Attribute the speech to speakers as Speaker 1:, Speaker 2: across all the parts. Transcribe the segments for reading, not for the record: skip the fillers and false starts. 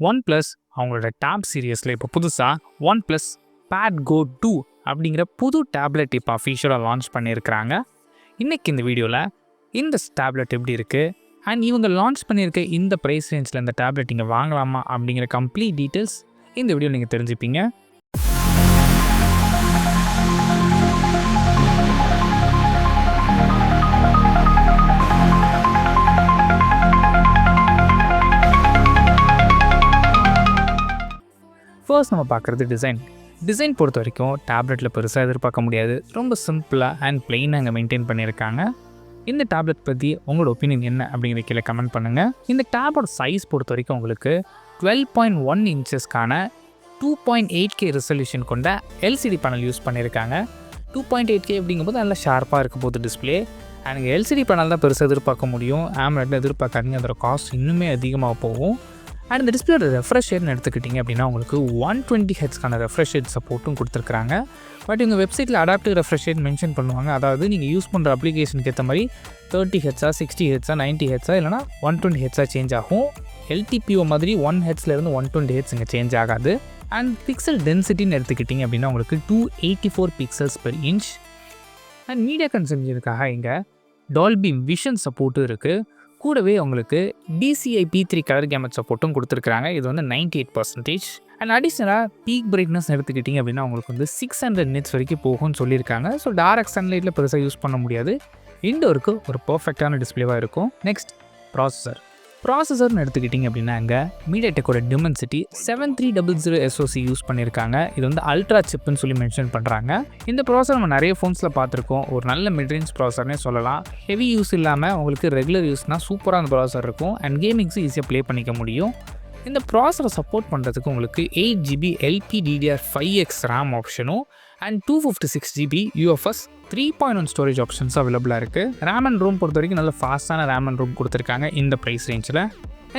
Speaker 1: OnePlus அவங்களோட tape சீரியஸில் இப்போ புதுசாக OnePlus Pad Go 2 அப்படிங்கிற புது டேப்லெட் இப்போ அஃபிஷியலாக லான்ச் பண்ணியிருக்கிறாங்க. இன்றைக்கி இந்த வீடியோவில் இந்த டேப்லெட் எப்படி இருக்குது அண்ட் இவங்க லான்ச் பண்ணியிருக்க இந்த ப்ரைஸ் ரேஞ்சில் இந்த டேப்லெட் நீங்கள் வாங்கலாமா அப்படிங்கிற கம்ப்ளீட் டீட்டெயில்ஸ் இந்த வீடியோ நீங்கள் தெரிஞ்சுப்பீங்க. ஃபர்ஸ்ட் நம்ம பார்க்குறது டிசைன் பொறுத்த வரைக்கும் டேப்லெட்டில் பெருசாக எதிர்பார்க்க முடியாது. ரொம்ப சிம்பிளாக அண்ட் பிளெயினாக அங்கே மெயின்டைன் பண்ணியிருக்காங்க. இந்த டேப்லெட் பற்றி உங்களோட ஒப்பீனியன் என்ன அப்படிங்கிற கீழே கமெண்ட் பண்ணுங்கள். இந்த டேபோட சைஸ் பொறுத்த வரைக்கும் உங்களுக்கு 12.1 இன்ச்சஸ்க்கான 2.8K ரெசல்யூஷன் கொண்ட எல்சிடி பேனல் யூஸ் பண்ணியிருக்காங்க. 2.8K அப்படிங்கும்போது நல்லா ஷார்ப்பாக இருக்க போகுது டிஸ்பிளே. அண்ட் எல்சிடி பேனல் தான் பெருசாக எதிர்பார்க்க முடியும். ஆம்லெட்டில் எதிர்பார்க்காதீங்க, அதோட காஸ்ட் இன்னுமே அதிகமாக போகும். அண்ட் இந்த டிஸ்பிளேயோட ரெஃப்ரெஷ் ரேட்னு எடுத்துக்கிட்டிங்க அப்படின்னா உங்களுக்கு 120 ஹெட்ஸ்க்கான ரெஃப்ரெஷ் ரேட் சப்போர்ட்டும் கொடுத்துருக்காங்க. பட் இவங்க வெப்சைட்டில் அடாப்டிவ் ரெஃப்ரெஷ் ரேட் மென்ஷன் பண்ணுவாங்க. அதாவது நீங்கள் யூஸ் பண்ணுற அப்ளிகேஷனுக்கு ஏற்ற மாதிரி 30 ஹெட்ஸா 60 ஹெட்ஸா 90 ஹெட்ஸா இல்லைனா 120 ஹெட்ஸா சேஞ்ச் ஆகும். எல்டிபிஓ மாதிரி 1 ஹெட்ஸ்லேருந்து 120 ஹெட்ஸ் இங்கே சேஞ்ச் ஆகாது. அண்ட் பிக்சல் டென்சிட்டின்னு எடுத்துக்கிட்டிங்க அப்படின்னா உங்களுக்கு 284 pixels per inch. And media கன்சம்ஷனுக்காக இங்கே டால்பி விஷன் சப்போர்ட்டும் இருக்குது. கூடவே உங்களுக்கு DCI P3 கலர் கேமட் சப்போர்ட்டும் கொடுத்துருக்காங்க. இது வந்து 98%. அண்ட் அடிஷ்னலாக பீக் பிரைட்னஸ் எடுத்துக்கிட்டிங்க அப்படின்னா உங்களுக்கு வந்து 600 nits வரைக்கும் போகும்னு சொல்லியிருக்காங்க. ஸோ டைரக்ட் சன்லைட்டில் பெருசாக யூஸ் பண்ண முடியாது. இண்டோருக்கு ஒரு பர்ஃபெக்டான டிஸ்பிளேவாக இருக்கும். நெக்ஸ்ட் ப்ராசஸர்னு எடுத்துக்கிட்டிங்க அப்படின்னா இங்கே MediaTek Dimensity 7300 SoC யூஸ் பண்ணியிருக்காங்க. இது வந்து அல்ட்ரா சிப்புன்னு சொல்லி மென்ஷன் பண்ணுறாங்க. இந்த ப்ராசஸர் நம்ம நிறைய ஃபோன்ஸில் பார்த்துருக்கோம். ஒரு நல்ல மிட்ரேஞ்ச் ப்ராசஸர்னே சொல்லலாம். ஹெவி யூஸ் இல்லாமல் உங்களுக்கு ரெகுலர் யூஸ்னால் சூப்பராக அந்த ப்ராசஸர் இருக்கும். அண்ட் கேமிங்ஸும் ஈஸியாக ப்ளே பண்ணிக்க முடியும். இந்த ப்ராசஸரை சப்போர்ட் பண்ணுறதுக்கு உங்களுக்கு 8GB LPDDR5X RAM ஆப்ஷனும் and 256GB UFS 3.1 storage options அவைலபிளாக இருக்குது. ரேம் அண்ட் ரோம் பொறுத்த வரைக்கும் நல்ல ஃபாஸ்ட்டான ரேம் அண்ட் ரோம் கொடுத்துருக்காங்க இந்த ப்ரைஸ் ரேஞ்சில்.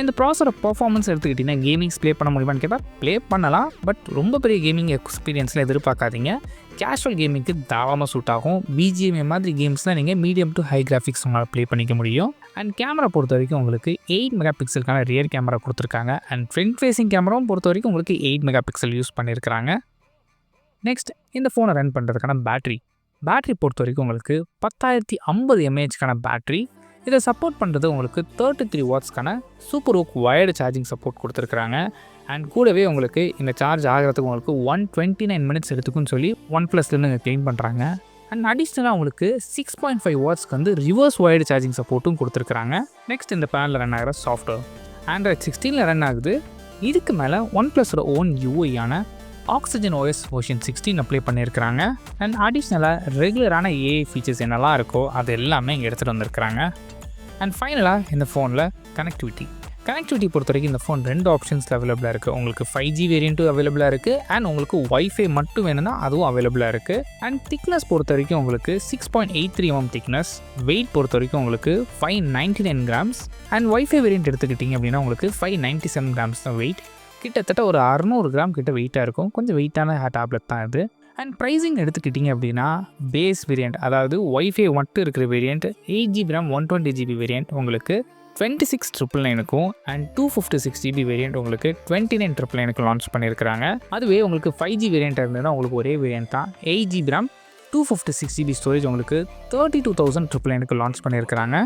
Speaker 1: இந்த ப்ராசஸரோட பர்ஃபார்மன்ஸ் எடுத்துக்கிட்டிங்கன்னா கேமிங்ஸ் ப்ளே பண்ண முடியுமான்னு கேட்டால் ப்ளே பண்ணலாம். பட் ரொம்ப பெரிய கேமிங் எக்ஸ்பீரியன்ஸில் எதிர்பார்க்காதீங்க. கேஷுவல் கேமிங்க்கு தாராளமாக சூட் ஆகும். BGMA மாதிரி கேம்ஸ்லாம் நீங்கள் மீடியம் டு ஹை கிராஃபிக்ஸ் உங்களால் ப்ளே பண்ணிக்க முடியும். அண்ட் கேமரா பொறுத்த வரைக்கும் உங்களுக்கு 8 மெகா பிக்சலுக்கான ரியர் கேமரா கொடுத்துருக்காங்க. அண்ட் ஃப்ரண்ட் ஃபேஸிங் கேமராவும் பொறுத்த வரைக்கும் உங்களுக்கு 8 மெகா பிக்சல் யூஸ் பண்ணியிருக்கிறாங்க. நெக்ஸ்ட் இந்த ஃபோனை ரன் பண்ணுறதுக்கான பேட்டரி பொறுத்த வரைக்கும் உங்களுக்கு 10,050 mAhக்கான பேட்டரி. இதை சப்போர்ட் பண்ணுறது உங்களுக்கு 33 வாட்ஸ்க்கான super VOOC wired charging support கொடுத்துருக்குறாங்க. அண்ட் கூடவே உங்களுக்கு இந்த சார்ஜ் ஆகிறதுக்கு உங்களுக்கு 129 மினிட்ஸ் எடுத்துக்குன்னு சொல்லி OnePlusலேருந்து இங்கே க்ளைம் பண்ணுறாங்க. அண்ட் அடிஷ்னலாக உங்களுக்கு 6.5 வாட்ஸ்க்கு வந்து ரிவர்ஸ் வயர்டு சார்ஜிங் சப்போர்ட்டும் கொடுத்துருக்குறாங்க. நெக்ஸ்ட் இந்த பேனில் ரன் ஆகிற சாஃப்ட்வேர் Android 16 ரன் ஆகுது. இதுக்கு மேலே OnePlusோட ஓன் UI-யான OxygenOS வெர்ஷன் 16 அப்ளை பண்ணியிருக்கிறாங்க. அண்ட் அடிஷ்னலாக ரெகுலரான AI ஃபீச்சர்ஸ் என்னெல்லாம் இருக்கோ அது எல்லாமே இங்கே எடுத்துகிட்டு வந்திருக்கிறாங்க. அண்ட் ஃபைனலாக இந்த ஃபோனில் கனெக்டிவிட்டி பொறுத்த வரைக்கும் இந்த ஃபோன் 2 ஆப்ஷன்ஸில் அவைலபிளாக இருக்குது. உங்களுக்கு 5G வேரியண்ட்டும் அவைலபிளாக இருக்குது. அண்ட் உங்களுக்கு வைஃபை மட்டும் வேணும்னா அதுவும் அவைலபிளாக இருக்குது. அண்ட் திக்னஸ் பொறுத்த வரைக்கும் உங்களுக்கு 6.83 mm திக்னஸ். வெயிட் பொறுத்த வரைக்கும் உங்களுக்கு 599 grams. அண்ட் வைஃபை வேரியண்ட் எடுத்துக்கிட்டிங்க அப்படின்னா உங்களுக்கு 597 grams தான் வெயிட். கிட்டத்தட்ட ஒரு 600 கிராம் கிட்ட வெயிட்டாக இருக்கும். கொஞ்சம் வெயிட்டான டேப்லெட் தான் இது. அண்ட் ப்ரைஸிங் எடுத்துக்கிட்டிங்க அப்படின்னா பேஸ் வேரியண்ட், அதாவது வைஃபை மட்டும் இருக்கிற variant 8GB RAM 120GB variant உங்களுக்கு 26,999க்கும் அண்ட் 256GB வேரியண்ட் உங்களுக்கு 29,999க்கு லான்ச் பண்ணியிருக்கிறாங்க. அதுவே உங்களுக்கு 5G வேரியண்ட் இருந்ததுன்னா உங்களுக்கு ஒரே வேரியண்ட் தான். 8GB RAM 256GB ஸ்டோரேஜ் உங்களுக்கு 32,999க்கு லான்ச் பண்ணியிருக்கிறாங்க.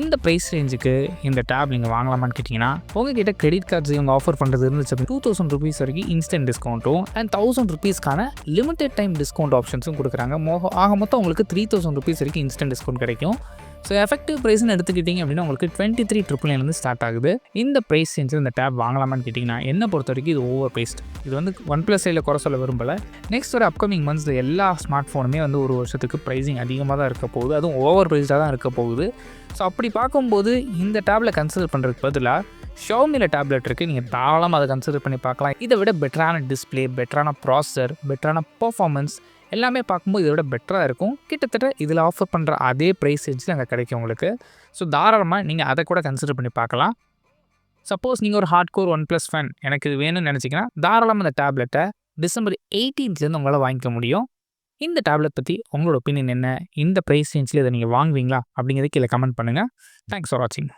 Speaker 1: இந்த ப்ரைஸ் ரேஞ்சுக்கு இந்த டேப் நீங்கள் வாங்கலாமான்னு கேட்டிங்கன்னா உங்ககிட்ட கிரெடிட் கார்ட்ஸ் இவங்க ஆஃபர் பண்ணுறது இருந்துச்சு. 2,000 rupees வரைக்கும் இன்ஸ்டன்ட் டிஸ்கவுண்ட்டும் அண்ட் 1,000 rupeesக்கான லிமிடெட் டைம் டிஸ்கவுண்ட் ஆப்ஷன்ஸும் கொடுக்குறாங்க. ஆக மொத்தம் உங்களுக்கு 3,000 rupees வரைக்கும் இன்ஸ்டன்ட் டிஸ்கவுண்ட் கிடைக்கும். ஸோ எஃபெக்டிவ் ப்ரைஸ்னு எடுத்துக்கிட்டிங்க அப்படின்னா உங்களுக்கு 23,999 ஸ்டார்ட் ஆகுது. இந்த ப்ரைஸ் ரேஞ்சில் இந்த டேப் வாங்கலாமான்னு கேட்டிங்கன்னா என்னை பொறுத்த வரைக்கும் இது ஓவர் ப்ரைஸ்ட். இது வந்து OnePlus சைடில் குறை சொல்ல விரும்பலை. நெக்ஸ்ட் ஒரு அப்கமிங் மந்த்ஸில் எல்லா ஸ்மார்ட் ஃபோனுமே வந்து ஒரு வருஷத்துக்கு ப்ரைஸிங் அதிகமாக தான் இருக்க போகுது. அதுவும் ஓவர் ப்ரைஸ்டாக தான் இருக்க போகுது. ஸோ அப்படி பார்க்கும்போது இந்த டேப்ல கன்சிடர் பண்ணுறதுக்கு பதிலாக ஷாமியில் டேப்லெட் இருக்குது. நீங்கள் தாராளமாக அதை கன்சிடர் பண்ணி பார்க்கலாம். இதை விட பெட்டரான டிஸ்பிளே, பெட்டரான ப்ராசஸர், பெட்டரான பர்ஃபார்மன்ஸ் எல்லாமே பார்க்கும்போது இதை விட பெட்டராக இருக்கும். கிட்டத்தட்ட இதில் ஆஃபர் பண்ணுற அதே ப்ரைஸ் ரேஞ்சில் அங்கே கிடைக்கும் உங்களுக்கு. ஸோ தாராளமாக நீங்கள் அதை கூட கன்சிடர் பண்ணி பார்க்கலாம். சப்போஸ் நீங்கள் ஒரு ஹார்ட் கோர் OnePlus ஃபேன், எனக்கு இது வேணும்னு நினச்சிங்கன்னா தாராளமாக இந்த டேப்லெட்டை December 18 உங்களால் வாங்கிக்க முடியும். இந்த டேப்லெட் பற்றி உங்களோட ஒப்பீனியன் என்ன? இந்த ப்ரைஸ் ரேஞ்சில் இதை நீங்கள் வாங்குவீங்களா அப்படிங்கிறத கீழே கமெண்ட் பண்ணுங்கள். தேங்க்ஸ் ஃபார் வாட்சிங்.